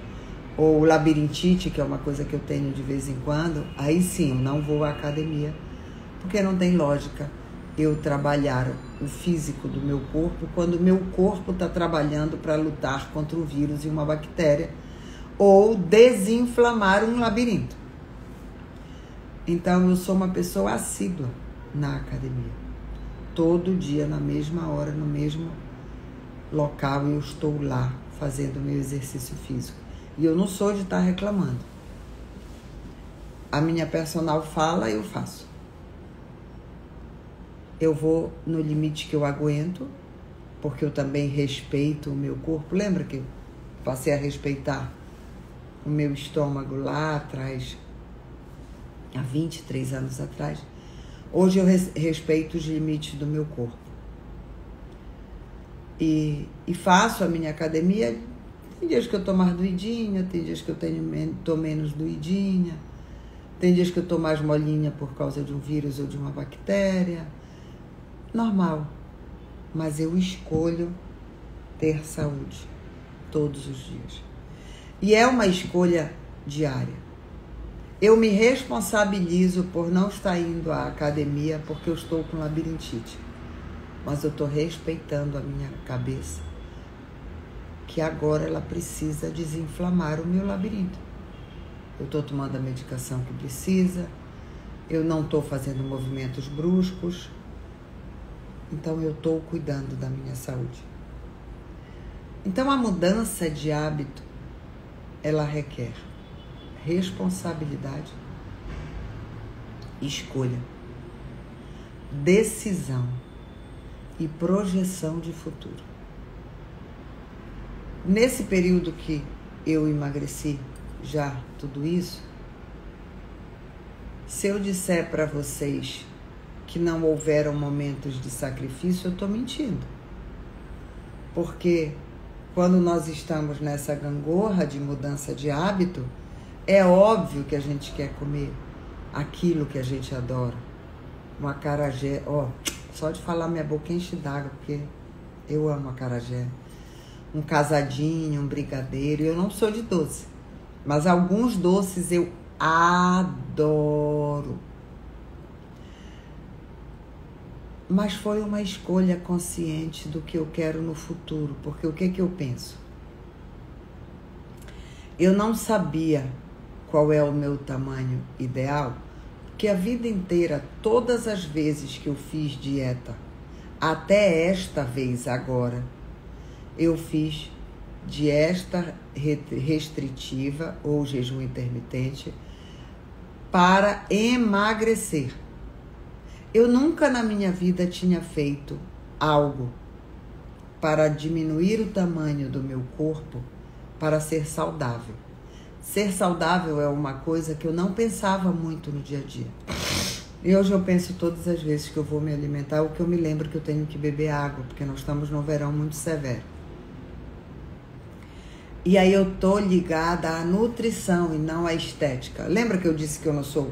ou labirintite, que é uma coisa que eu tenho de vez em quando, aí sim eu não vou à academia, porque não tem lógica eu trabalhar o físico do meu corpo quando o meu corpo está trabalhando para lutar contra um vírus e uma bactéria ou desinflamar um labirinto. Então eu sou uma pessoa assídua na academia. Todo dia, na mesma hora, no mesmo local, eu estou lá fazendo meu exercício físico. E eu não sou de estar reclamando. A minha personal fala, eu faço. Eu vou no limite que eu aguento, porque eu também respeito o meu corpo. Lembra que eu passei a respeitar o meu estômago lá atrás, há 23 anos atrás? Hoje eu respeito os limites do meu corpo. E faço a minha academia. Tem dias que eu tô mais doidinha, tem dias que eu tô menos doidinha, tem dias que eu tô mais molinha por causa de um vírus ou de uma bactéria. Normal. Mas eu escolho ter saúde todos os dias. E é uma escolha diária. Eu me responsabilizo por não estar indo à academia porque eu estou com labirintite. Mas eu estou respeitando a minha cabeça, que agora ela precisa desinflamar o meu labirinto. Eu estou tomando a medicação que precisa, eu não estou fazendo movimentos bruscos, então eu estou cuidando da minha saúde. Então a mudança de hábito, ela requer responsabilidade, escolha, decisão e projeção de futuro. Nesse período que eu emagreci já tudo isso, se eu disser para vocês que não houveram momentos de sacrifício, eu estou mentindo. Porque quando nós estamos nessa gangorra de mudança de hábito, é óbvio que a gente quer comer aquilo que a gente adora. Um acarajé, só de falar minha boca enche d'água, porque eu amo acarajé. Um casadinho, um brigadeiro. Eu não sou de doce, mas alguns doces eu adoro. Mas foi uma escolha consciente do que eu quero no futuro, porque o que eu penso? Eu não sabia qual é o meu tamanho ideal, porque a vida inteira, todas as vezes que eu fiz dieta, até esta vez agora, eu fiz dieta restritiva ou jejum intermitente para emagrecer. Eu nunca na minha vida tinha feito algo para diminuir o tamanho do meu corpo para ser saudável. Ser saudável é uma coisa que eu não pensava muito no dia a dia. E hoje eu penso todas as vezes que eu vou me alimentar, o que eu me lembro que eu tenho que beber água, porque nós estamos num verão muito severo. E aí eu tô ligada à nutrição e não à estética. Lembra que eu disse que eu não sou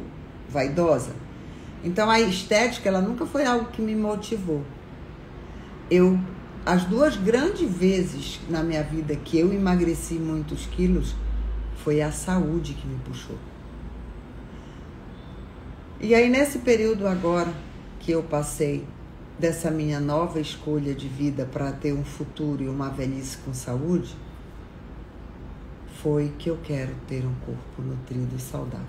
vaidosa? Então a estética, ela nunca foi algo que me motivou. As duas grandes vezes na minha vida que eu emagreci muitos quilos, foi a saúde que me puxou. E aí nesse período agora que eu passei dessa minha nova escolha de vida para ter um futuro e uma velhice com saúde, foi que eu quero ter um corpo nutrido e saudável.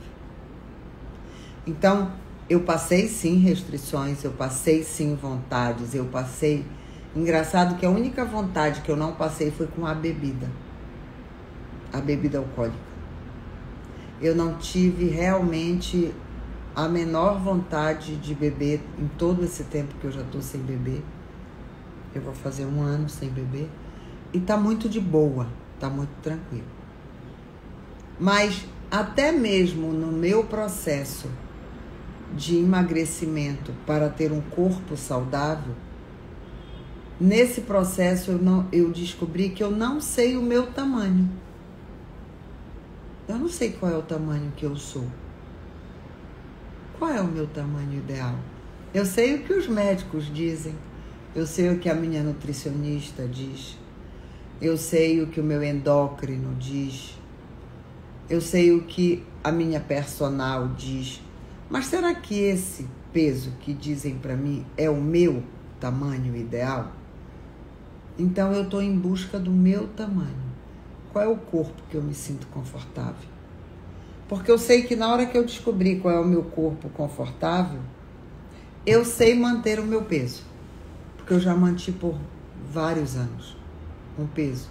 Então, eu passei sim restrições, eu passei sim vontades, eu passei... Engraçado que a única vontade que eu não passei foi com a bebida alcoólica. Eu não tive realmente a menor vontade de beber em todo esse tempo que eu já estou sem beber. Eu vou fazer 1 ano sem beber. E tá muito de boa, tá muito tranquilo. Mas até mesmo no meu processo de emagrecimento para ter um corpo saudável, nesse processo eu descobri que eu não sei o meu tamanho. Eu não sei qual é o tamanho que eu sou. Qual é o meu tamanho ideal? Eu sei o que os médicos dizem. Eu sei o que a minha nutricionista diz. Eu sei o que o meu endócrino diz. Eu sei o que a minha personal diz. Mas será que esse peso que dizem para mim é o meu tamanho ideal? Então eu estou em busca do meu tamanho. Qual é o corpo que eu me sinto confortável? Porque eu sei que na hora que eu descobrir qual é o meu corpo confortável, eu sei manter o meu peso. Porque eu já mantive por vários anos um peso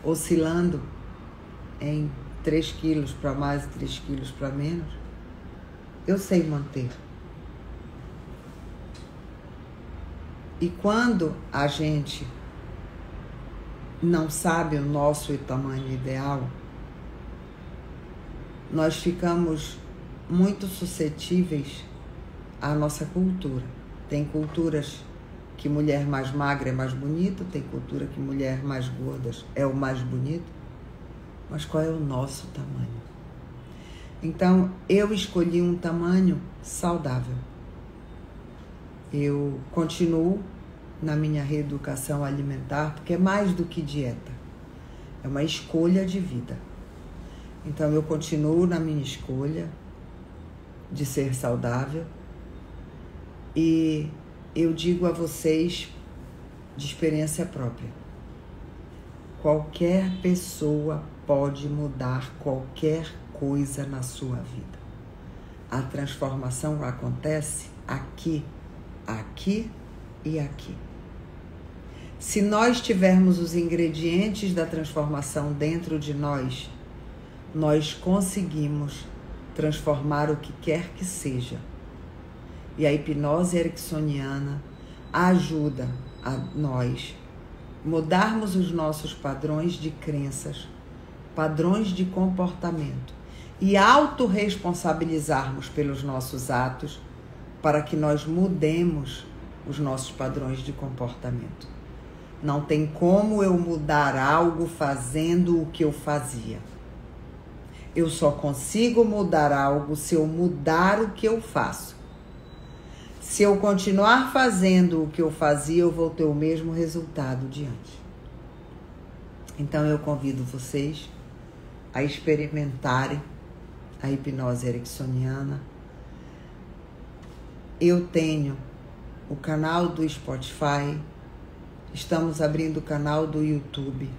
oscilando em 3 quilos para mais e 3 quilos para menos. Eu sei manter. E quando a gente não sabe o nosso tamanho ideal, nós ficamos muito suscetíveis à nossa cultura. Tem culturas que mulher mais magra é mais bonita, tem cultura que mulher mais gorda é o mais bonito, mas qual é o nosso tamanho? Então, eu escolhi um tamanho saudável. Eu continuo na minha reeducação alimentar, porque é mais do que dieta. É uma escolha de vida. Então, eu continuo na minha escolha de ser saudável. E eu digo a vocês, de experiência própria, qualquer pessoa pode mudar qualquer coisa na sua vida. A transformação acontece aqui, aqui e aqui. Se nós tivermos os ingredientes da transformação dentro de nós, nós conseguimos transformar o que quer que seja. E a hipnose ericksoniana ajuda a nós mudarmos os nossos padrões de crenças, padrões de comportamento e autorresponsabilizarmos pelos nossos atos para que nós mudemos os nossos padrões de comportamento. Não tem como eu mudar algo fazendo o que eu fazia. Eu só consigo mudar algo se eu mudar o que eu faço. Se eu continuar fazendo o que eu fazia, eu vou ter o mesmo resultado de antes. Então eu convido vocês a experimentarem a hipnose ericksoniana. Eu tenho o canal do Spotify, estamos abrindo o canal do YouTube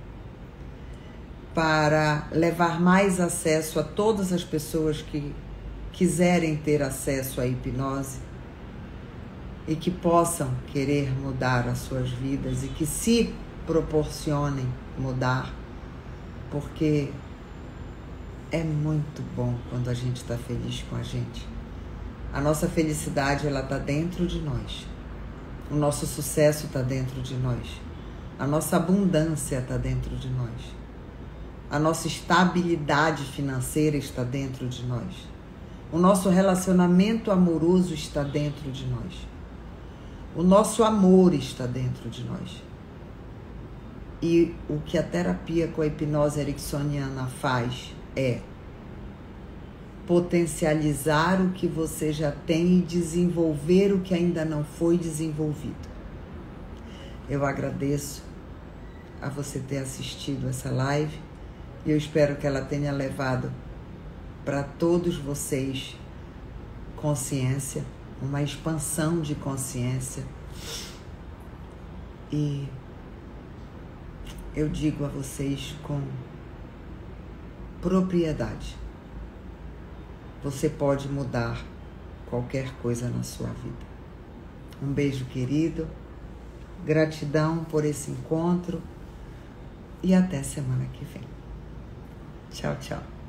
para levar mais acesso a todas as pessoas que quiserem ter acesso à hipnose e que possam querer mudar as suas vidas e que se proporcionem mudar, porque é muito bom quando a gente está feliz com a gente. A nossa felicidade, ela está dentro de nós. O nosso sucesso está dentro de nós. A nossa abundância está dentro de nós. A nossa estabilidade financeira está dentro de nós. O nosso relacionamento amoroso está dentro de nós. O nosso amor está dentro de nós. E o que a terapia com a hipnose ericksoniana faz é potencializar o que você já tem e desenvolver o que ainda não foi desenvolvido. Eu agradeço a você ter assistido essa live e eu espero que ela tenha levado para todos vocês consciência, uma expansão de consciência. E eu digo a vocês com propriedade: você pode mudar qualquer coisa na sua vida. Um beijo, querido. Gratidão por esse encontro. E até semana que vem. Tchau, tchau.